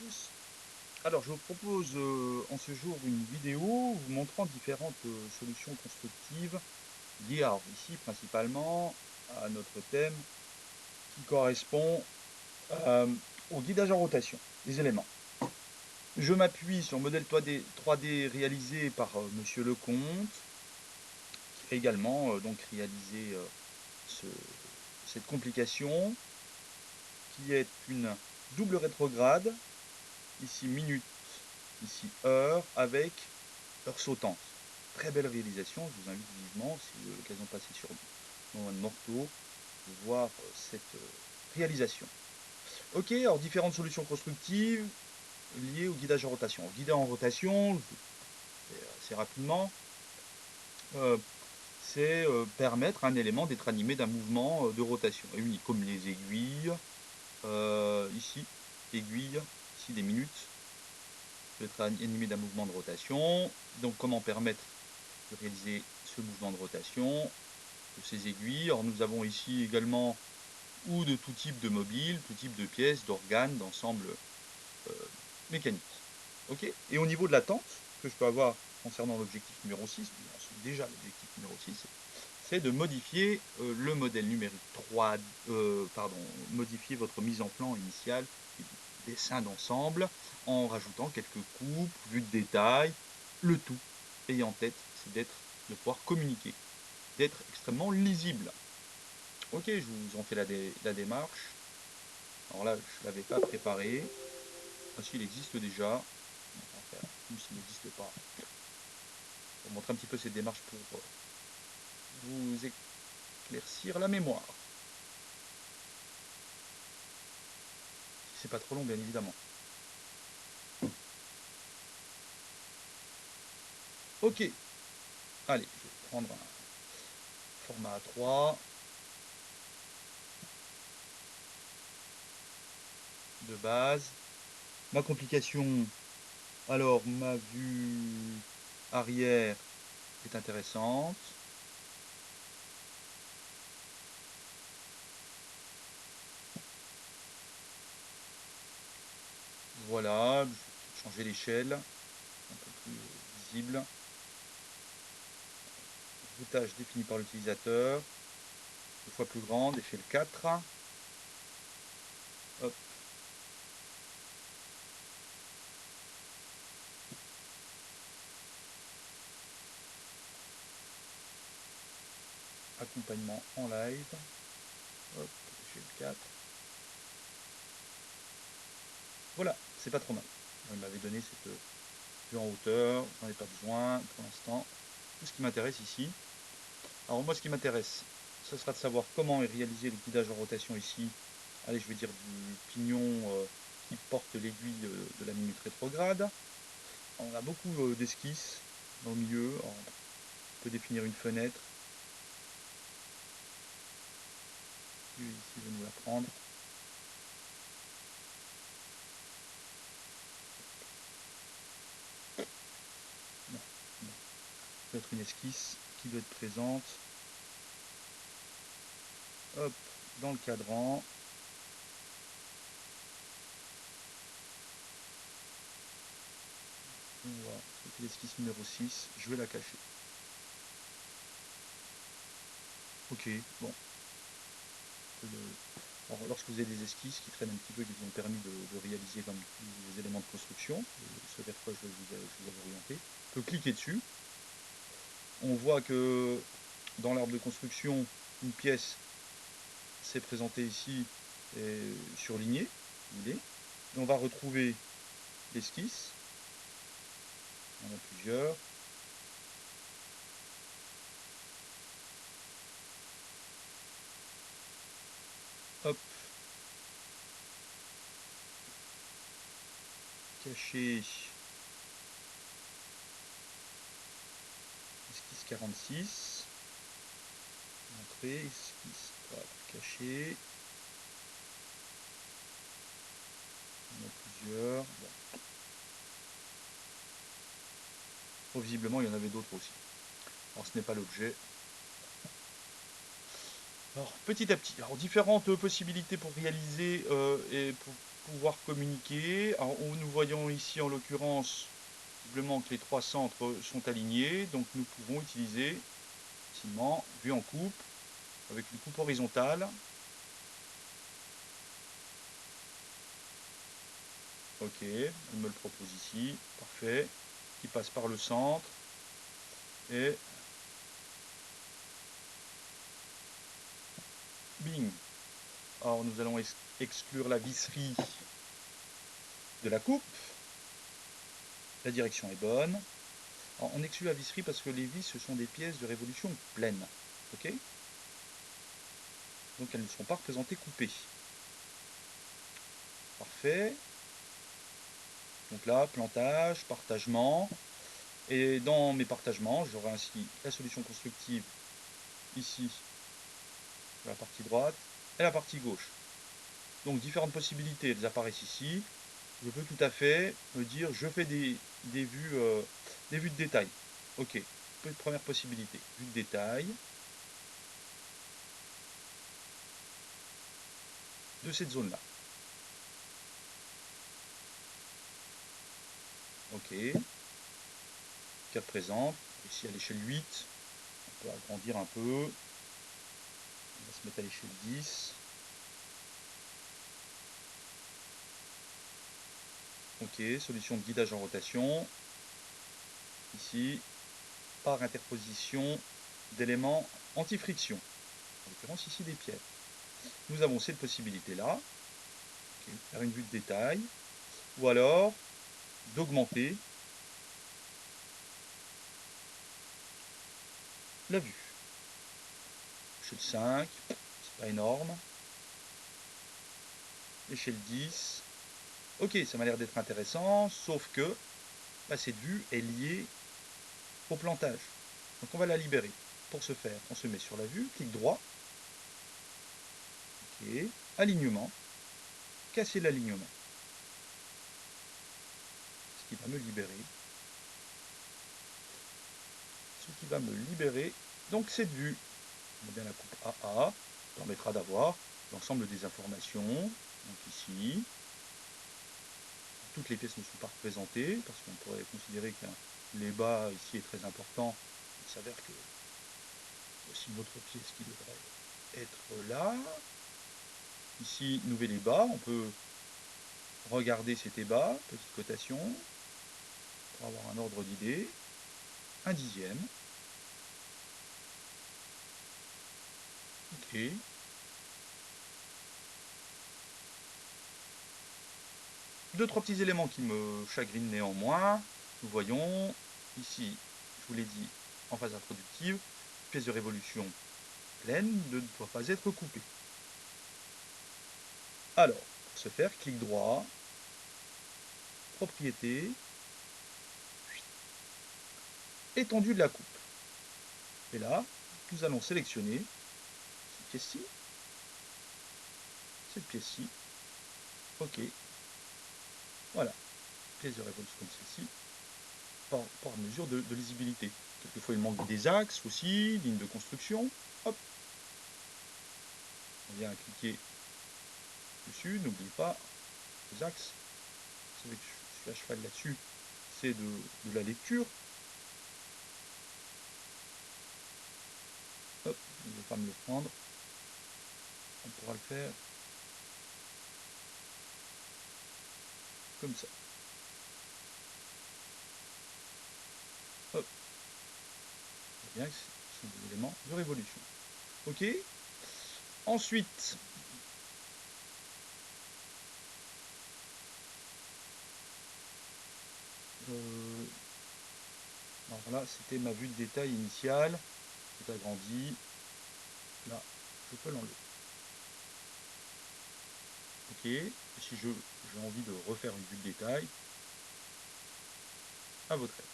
tous. Alors, je vous propose en ce jour une vidéo vous montrant différentes solutions constructives liées alors, ici principalement à notre thème qui correspond euh, au guidage en rotation des éléments. Je m'appuie sur le modèle 3D réalisé par Monsieur Lecomte, qui a également donc réalisé ce- cette complication qui est une double rétrograde, ici minute, ici heure, avec heure sautante. Très belle réalisation, je vous invite vivement, si vous avez l'occasion de passer sur dans un Morteau, de voir cette réalisation. Ok, alors différentes solutions constructives liées au guidage en rotation. Guider en rotation, assez rapidement, euh, c'est permettre à un élément d'être animé d'un mouvement de rotation réuni, comme les aiguilles, ici, aiguilles, ici des minutes, peut être animé d'un mouvement de rotation. Donc comment permettre de réaliser ce mouvement de rotation de ces aiguilles. Alors nous avons ici également ou de tout type de mobile, tout type de pièces, d'organes, d'ensembles euh, mécaniques. Ok. Et au niveau de l'attente que je peux avoir concernant l'objectif numéro 6, c'est déjà l'objectif numéro 6, c'est de modifier le modèle numérique 3, pardon, modifier votre mise en plan initiale, dessin d'ensemble, en rajoutant quelques coupes, vues de détail, le tout ayant en tête, c'est de pouvoir communiquer, d'être extrêmement lisible. Ok, je vous en fais la démarche. Alors là, je ne l'avais pas préparé. Voici, il existe déjà. On va faire comme s'il n'existe pas. Je vous montrer un petit peu cette démarche pour vous éclaircir la mémoire. Si c'est pas trop long, bien évidemment. Ok, allez, je vais prendre un format A3 de base. Ma complication, alors ma vue arrière est intéressante. Voilà, je vais peut-être changer l'échelle, un peu plus visible. Routage défini par l'utilisateur, 2 fois plus grande, échelle 4. Hop. Accompagnement en live. Hop, échelle 4. Voilà, c'est pas trop mal. Il m'avait donné cette vue en hauteur, j'en ai pas besoin pour l'instant. Tout ce qui m'intéresse ici. Alors moi, ce qui m'intéresse, ce sera de savoir comment est réalisé le guidage en rotation ici. Allez, je vais dire du pignon qui porte l'aiguille de la minute rétrograde. On a beaucoup d'esquisses dans le milieu. Alors, on peut définir une fenêtre. Qui ici veut nous la prendre. Non, non. Ça doit être une esquisse qui doit être présente. Hop, dans le cadran. On voit, c'était l'esquisse numéro 6. Je vais la cacher. Ok, bon. Alors, lorsque vous avez des esquisses qui traînent un petit peu, qui vous ont permis de réaliser comme tous vos éléments de construction, ce vers quoi je vous avais orienté, on peut cliquer dessus. On voit que dans l'arbre de construction, une pièce s'est présentée ici et surlignée. Il est. Et on va retrouver l'esquisse. Il y en a plusieurs. Hop, caché. Esquisse 46. Entrée, esquisse, voilà, caché. Il y en a plusieurs. Bon. Oh, visiblement, il y en avait d'autres aussi. Alors, ce n'est pas l'objet. Alors, petit à petit, alors différentes possibilités pour réaliser et pour pouvoir communiquer. Alors, nous voyons ici en l'occurrence visiblement que les trois centres sont alignés, donc nous pouvons utiliser facilement, vue en coupe, avec une coupe horizontale. Ok, elle me le propose ici, parfait, qui passe par le centre, et bing. Alors nous allons exclure la visserie de la coupe. La direction est bonne. Alors, on exclut la visserie parce que les vis, ce sont des pièces de révolution pleines. Ok, donc elles ne seront pas représentées coupées. Parfait. Donc là, plantage, partagement. Et dans mes partagements, j'aurai ainsi la solution constructive ici, sur la partie droite, et la partie gauche. Donc différentes possibilités, elles apparaissent ici. Je peux tout à fait me dire, je fais des vues de détail. Ok, première possibilité, vue de détail de cette zone-là. Ok, carte présente, ici à l'échelle 8, on peut agrandir un peu, on va se mettre à l'échelle 10. Ok, solution de guidage en rotation, ici, par interposition d'éléments anti-friction, en l'occurrence ici des pierres. Nous avons cette possibilité-là, okay, faire une vue de détail, ou alors d'augmenter la vue. Échelle 5, c'est pas énorme. Échelle 10, ok, ça m'a l'air d'être intéressant, sauf que bah, cette vue est liée au plantage. Donc on va la libérer. Pour ce faire, on se met sur la vue, clic droit, ok, alignement, casser l'alignement. Ce qui va me libérer. Ce qui va me libérer donc cette vue. On met bien la coupe AA, permettra d'avoir l'ensemble des informations. Donc ici, toutes les pièces ne sont pas représentées, parce qu'on pourrait considérer que les bas ici est très important. Il s'avère que voici une autre pièce qui devrait être là. Ici, nouvel bas, on peut regarder cet bas, petite cotation, pour avoir un ordre d'idée. Un dixième. Ok. Deux, trois petits éléments qui me chagrinent néanmoins. Nous voyons ici, je vous l'ai dit, en phase introductive, pièce de révolution pleine ne doit pas être coupée. Alors, pour ce faire, clic droit, propriété, étendue de la coupe. Et là, nous allons sélectionner cette pièce-ci, cette pièce-ci. Ok, voilà, pièce de révolution comme celle-ci, par mesure de lisibilité. Quelquefois, il manque des axes aussi, lignes de construction. Hop, on vient cliquer dessus, n'oubliez pas les axes. Vous savez que je suis à cheval là-dessus, c'est de la lecture. Hop, il ne veut pas me le prendre. On pourra le faire comme ça. Hop, on voit bien que ce sont des éléments de révolution. Ok. Ensuite, alors là, c'était ma vue de détail initiale. C'est agrandi. Là, je peux l'enlever. Ok. Et si j'ai envie de refaire une vue de détail, à votre aise.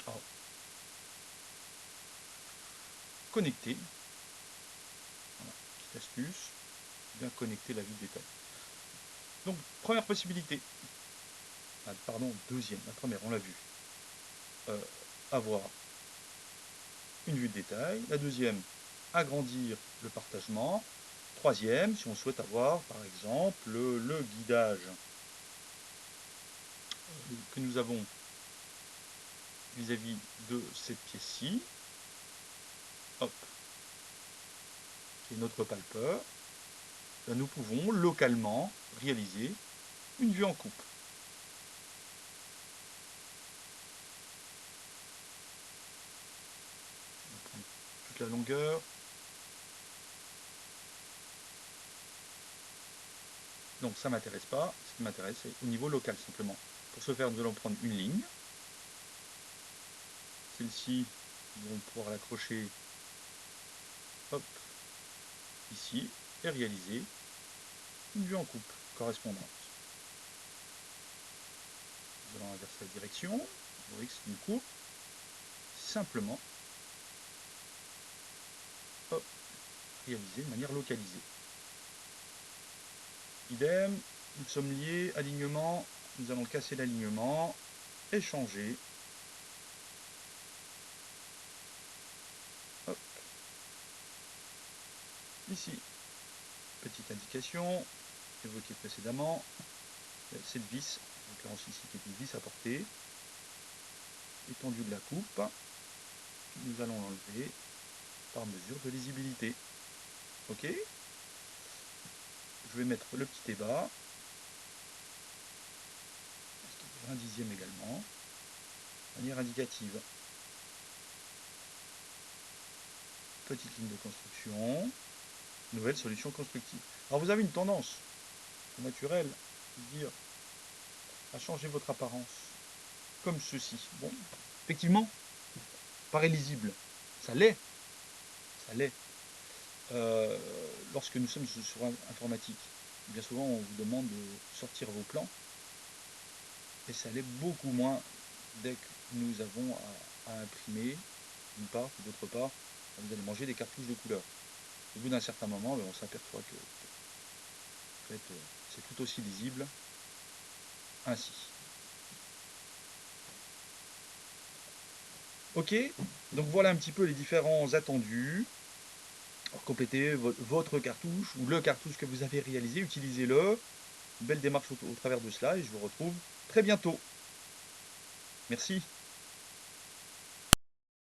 Alors, connecter. Voilà, petite astuce. Bien connecter la vue de détail. Donc, première possibilité. Ah, pardon, deuxième. La première, on l'a vu. Avoir une vue de détail. La deuxième, agrandir le partagement. Troisième, si on souhaite avoir par exemple le guidage que nous avons vis-à-vis de cette pièce-ci, hop, qui est notre palpeur, ben nous pouvons localement réaliser une vue en coupe. Je vais prendre toute la longueur. Donc ça ne m'intéresse pas. Ce qui m'intéresse, c'est au niveau local simplement. Pour ce faire, nous allons prendre une ligne. Celle-ci, nous allons pouvoir l'accrocher hop, ici et réaliser une vue en coupe correspondante. Nous allons inverser la direction. Vous voyez que c'est une coupe. Simplement, hop, réalisée de manière localisée. Idem, nous sommes liés, alignement, nous allons casser l'alignement et changer. Hop, ici, petite indication évoquée précédemment, cette vis, en l'occurrence ici qui est une vis à portée, étendue de la coupe, nous allons l'enlever par mesure de lisibilité. Ok, je vais mettre le petit ébat, c'est-à-dire un dixième également, de manière indicative. Petite ligne de construction, nouvelle solution constructive. Alors vous avez une tendance naturelle de dire à changer votre apparence comme ceci. Bon, effectivement, paraît lisible. Ça l'est, ça l'est. Euh, Lorsque nous sommes sur informatique, bien souvent on vous demande de sortir vos plans et ça l'est beaucoup moins dès que nous avons à imprimer d'une part, et d'autre part, vous allez manger des cartouches de couleur. Au bout d'un certain moment, on s'aperçoit que en fait, c'est tout aussi lisible ainsi. Ok, donc voilà un petit peu les différents attendus. Alors, complétez votre cartouche ou le cartouche que vous avez réalisé, utilisez-le. Belle démarche au travers de cela et je vous retrouve très bientôt. Merci.